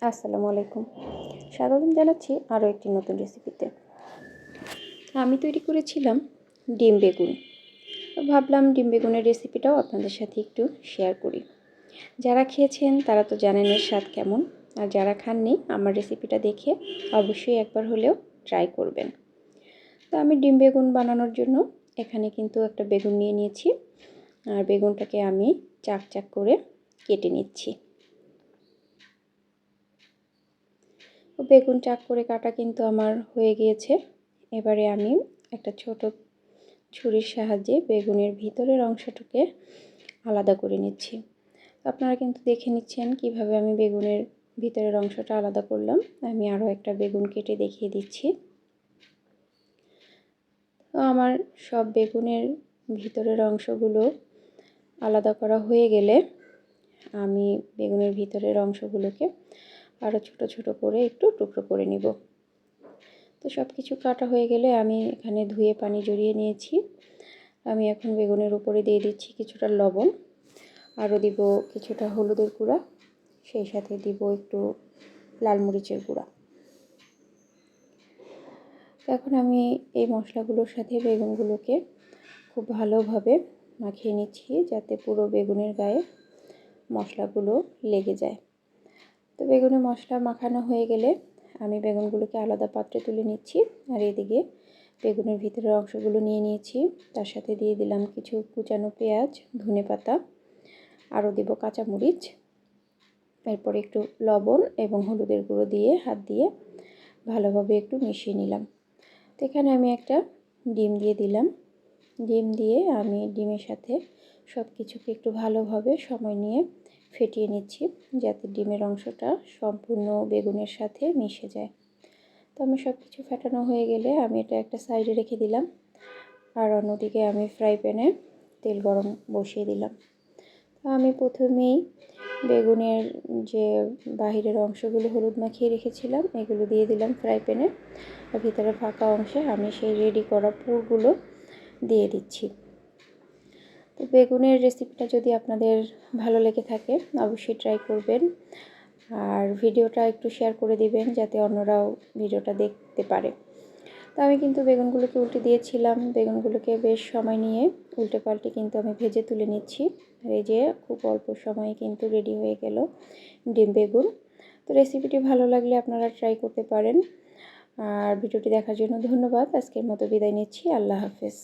আসসালামু আলাইকুম। স্বাগতম জানাচ্ছি আরও একটি নতুন রেসিপিতে। আমি তৈরি করেছিলাম ডিম বেগুন। ভাবলাম ডিম বেগুনের রেসিপিটাও আপনাদের সাথে একটু শেয়ার করি। যারা খেয়েছেন তারা তো জানেন এর স্বাদ কেমন, আর যারা খাননি আমার রেসিপিটা দেখে অবশ্যই একবার হলেও ট্রাই করবেন। তো আমি ডিম বেগুন বানানোর জন্য এখানে কিন্তু একটা বেগুন নিয়ে নিয়েছি, আর বেগুনটাকে আমি চাক চাক করে কেটে নিচ্ছি। বেগুন চাক করে কাটা কিন্তু আমার হয়ে গিয়েছে। এবারে আমি একটা ছোট ছুরির সাহায্যে বেগুনের ভিতরের অংশটাকে আলাদা করে নিচ্ছি। আপনারা কিন্তু দেখে নিচ্ছেন কিভাবে আমি বেগুনের ভিতরের অংশটা আলাদা করলাম। আমি আরও একটা বেগুন কেটে দেখিয়ে দিচ্ছি। তো আমার সব বেগুনের ভিতরের অংশগুলো আলাদা করা হয়ে গেলে আমি বেগুনের ভিতরের অংশগুলোকে আরও ছোট ছোট করে একটু টুকরো করে নিব। তো সব কিছু কাটা হয়ে গেলে আমি এখানে ধুয়ে পানি ঝরিয়ে নিয়েছি। আমি এখন বেগুনের উপরে দিয়ে দিচ্ছি কিছুটা লবণ, আরও দিব কিছুটা হলুদের গুঁড়া, সেই সাথে দিব একটু লাল মরিচের গুঁড়া। এখন আমি এই মশলাগুলোর সাথে বেগুনগুলোকে খুব ভালোভাবে মাখিয়ে নিচ্ছি, যাতে পুরো বেগুনের গায়ে মশলাগুলো লেগে যায়। তো বেগুনে মশলা মাখানো হয়ে গেলে আমি বেগুনগুলোকে আলাদা পাত্রে তুলে নিচ্ছি, আর এদিকে বেগুনের ভিতরের অংশগুলো নিয়ে নিয়েছি। তার সাথে দিয়ে দিলাম কিছু কুচানো পেঁয়াজ, ধনেপাতা, আরও দিব কাঁচামরিচ। এরপর একটু লবণ এবং হলুদের গুঁড়ো দিয়ে হাত দিয়ে ভালোভাবে একটু মিশিয়ে নিলাম। তো এখানে আমি একটা ডিম দিয়ে দিলাম। ডিম দিয়ে আমি ডিমের সাথে সব কিছুকে একটু ভালোভাবে সময় নিয়ে ফেটিয়ে নিচ্ছি, যাতে ডিমের অংশটা সম্পূর্ণ বেগুনের সাথে মিশে যায়। তো আমি সব কিছু ফেটানো হয়ে গেলে আমি এটা একটা সাইডে রেখে দিলাম, আর অন্যদিকে আমি ফ্রাই প্যানে তেল গরম বসিয়ে দিলাম। তো আমি প্রথমেই বেগুনের যে বাহিরের অংশগুলো হলুদ মাখিয়ে রেখেছিলাম এগুলো দিয়ে দিলাম ফ্রাই প্যানে, আর ভিতরে ফাঁকা অংশে আমি সেই রেডি করা পুরগুলো দিয়ে দিচ্ছি। তো বেগুনের রেসিপিটা যদি আপনাদের ভালো লেগে থাকে অবশ্যই ট্রাই করবেন, আর ভিডিওটা একটু শেয়ার করে দিবেন যাতে অন্যরাও ভিডিওটা দেখতে পারে। তো আমি কিন্তু বেগুনগুলোকে উল্টে দিয়েছিলাম, বেগুনগুলোকে বেশ সময় নিয়ে উল্টে পাল্টে কিন্তু আমি ভেজে তুলে নিচ্ছি। আর এই যে খুব অল্প সময়ে কিন্তু রেডি হয়ে গেল ডিম বেগুন। তো রেসিপিটি ভালো লাগলে আপনারা ট্রাই করতে পারেন। আর ভিডিওটি দেখার জন্য ধন্যবাদ। আজকের মতো বিদায় নিচ্ছি। আল্লাহ হাফেজ।